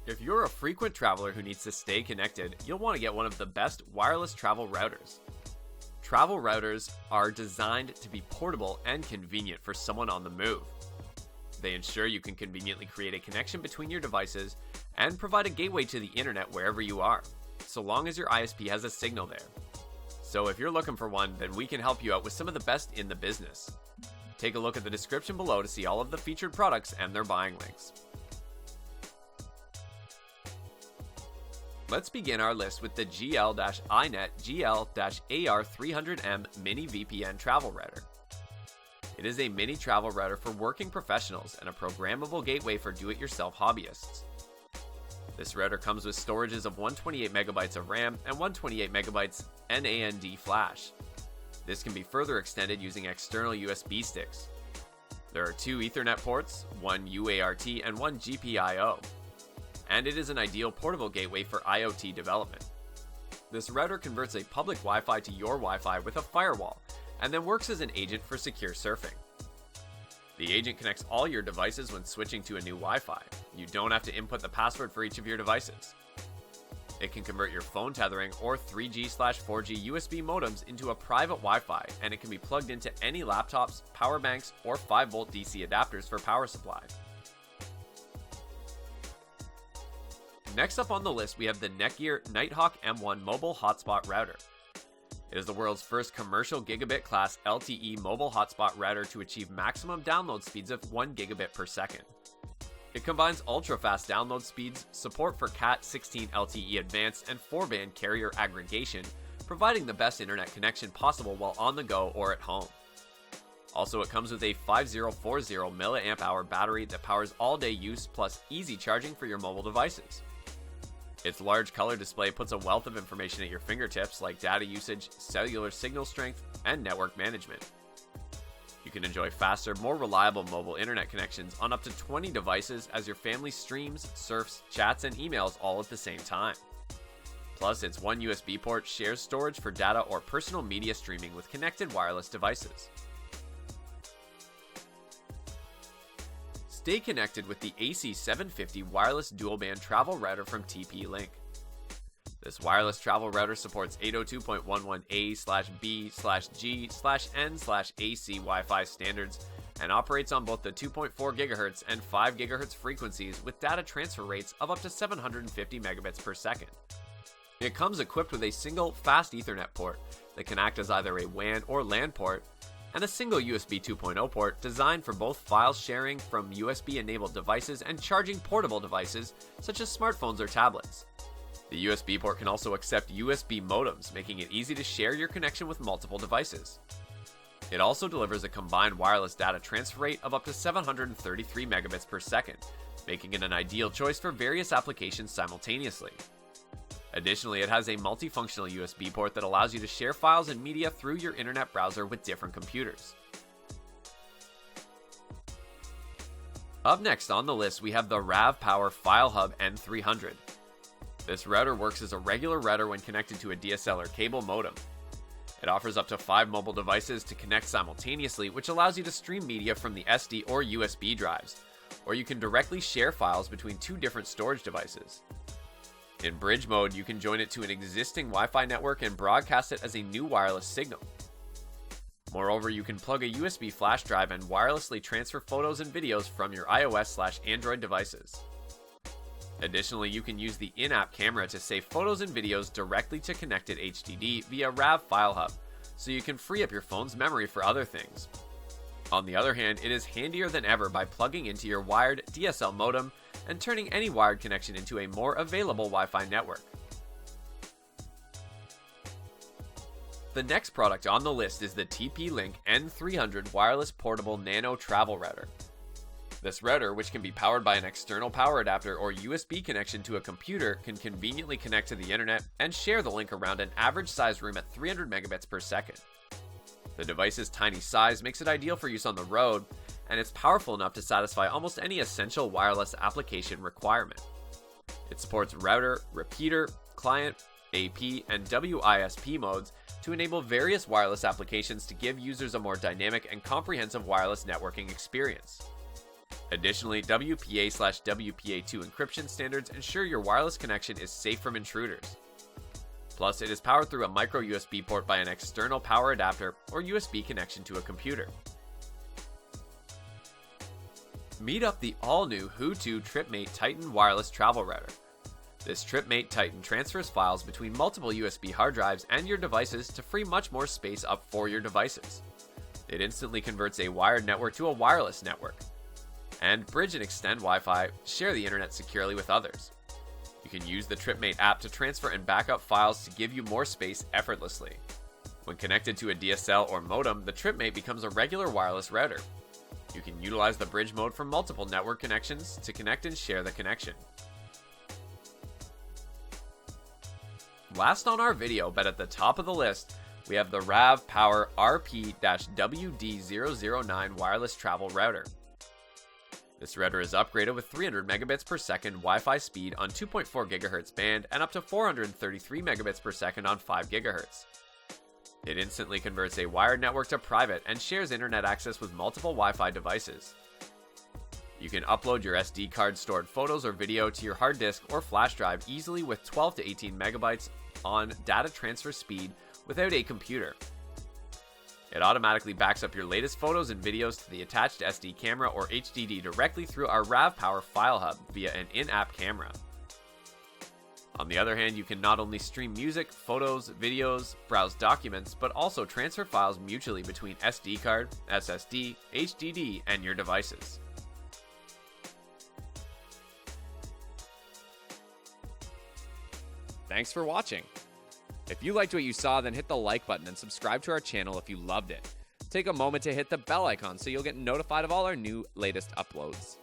If you're a frequent traveler who needs to stay connected, you'll want to get one of the best wireless travel routers. Travel routers are designed to be portable and convenient for someone on the move. They ensure you can conveniently create a connection between your devices and provide a gateway to the internet wherever you are, so long as your ISP has a signal there. So if you're looking for one, then we can help you out with some of the best in the business. Take a look at the description below to see all of the featured products and their buying links. Let's begin our list with the GL.iNet GL-AR300M Mini VPN Travel Router. It is a mini travel router for working professionals and a programmable gateway for do-it-yourself hobbyists. This router comes with storages of 128 MB of RAM and 128 MB Nand Flash. This can be further extended using external USB sticks. There are 2 Ethernet ports, 1 UART and 1 GPIO. And it is an ideal portable gateway for IoT development. This router converts a public Wi-Fi to your Wi-Fi with a firewall, and then works as an agent for secure surfing. The agent connects all your devices when switching to a new Wi-Fi. You don't have to input the password for each of your devices. It can convert your phone tethering or 3G/4G USB modems into a private Wi-Fi, and it can be plugged into any laptops, power banks, or 5-volt DC adapters for power supply. Next up on the list, we have the NETGEAR Nighthawk M1 Mobile Hotspot Router. It is the world's first commercial gigabit class LTE mobile hotspot router to achieve maximum download speeds of 1 gigabit per second. It combines ultra-fast download speeds, support for Cat16 LTE Advanced, and 4-band carrier aggregation, providing the best internet connection possible while on the go or at home. Also, it comes with a 5040 mAh battery that powers all-day use plus easy charging for your mobile devices. Its large color display puts a wealth of information at your fingertips like data usage, cellular signal strength, and network management. You can enjoy faster, more reliable mobile internet connections on up to 20 devices as your family streams, surfs, chats, and emails all at the same time. Plus, its 1 USB port shares storage for data or personal media streaming with connected wireless devices. Stay connected with the AC750 wireless dual-band travel router from TPLink. This wireless travel router supports 802.11a/b/g/n/AC Wi-Fi standards and operates on both the 2.4 GHz and 5 GHz frequencies with data transfer rates of up to 750 megabits per second. It comes equipped with a single fast Ethernet port that can act as either a WAN or LAN port, and a single USB 2.0 port designed for both file sharing from USB-enabled devices and charging portable devices such as smartphones or tablets. The USB port can also accept USB modems, making it easy to share your connection with multiple devices. It also delivers a combined wireless data transfer rate of up to 733 megabits per second, making it an ideal choice for various applications simultaneously. Additionally, it has a multifunctional USB port that allows you to share files and media through your internet browser with different computers. Up next on the list, we have the RAVPower FileHub N300. This router works as a regular router when connected to a DSL or cable modem. It offers up to 5 mobile devices to connect simultaneously, which allows you to stream media from the SD or USB drives, or you can directly share files between 2 different storage devices. In bridge mode, you can join it to an existing Wi-Fi network and broadcast it as a new wireless signal. Moreover, you can plug a USB flash drive and wirelessly transfer photos and videos from your iOS/Android devices. Additionally, you can use the in-app camera to save photos and videos directly to connected HDD via RAVPower, so you can free up your phone's memory for other things. On the other hand, it is handier than ever by plugging into your wired DSL modem and turning any wired connection into a more available Wi-Fi network. The next product on the list is the TPLink N300 Wireless Portable Nano Travel Router. This router, which can be powered by an external power adapter or USB connection to a computer, can conveniently connect to the internet and share the link around an average size room at 300 megabits per second. The device's tiny size makes it ideal for use on the road, and it's powerful enough to satisfy almost any essential wireless application requirement. It supports router, repeater, client, AP, and WISP modes to enable various wireless applications to give users a more dynamic and comprehensive wireless networking experience. Additionally, WPA/WPA2 encryption standards ensure your wireless connection is safe from intruders. Plus, it is powered through a micro USB port by an external power adapter or USB connection to a computer. Meet up the all-new Who2 Tripmate Titan wireless travel router. This Tripmate Titan transfers files between multiple USB hard drives and your devices to free much more space up for your devices. It instantly converts a wired network to a wireless network. And bridge and extend Wi-Fi, share the internet securely with others. You can use the Tripmate app to transfer and back up files to give you more space effortlessly. When connected to a DSL or modem, the Tripmate becomes a regular wireless router. You can utilize the bridge mode for multiple network connections to connect and share the connection. Last on our video, but at the top of the list, we have the RAVPower RP-WD009 wireless travel router. This router is upgraded with 300 megabits per second Wi-Fi speed on 2.4 GHz band and up to 433 megabits per second on 5 GHz. It instantly converts a wired network to private and shares internet access with multiple Wi-Fi devices. You can upload your SD card stored photos or video to your hard disk or flash drive easily with 12 to 18 megabytes on data transfer speed without a computer. It automatically backs up your latest photos and videos to the attached SD camera or HDD directly through our RAVPower file hub via an in-app camera. On the other hand, you can not only stream music, photos, videos, browse documents, but also transfer files mutually between SD card, SSD, HDD, and your devices. Thanks for watching. If you liked what you saw, then hit the like button and subscribe to our channel if you loved it. Take a moment to hit the bell icon so you'll get notified of all our new latest uploads.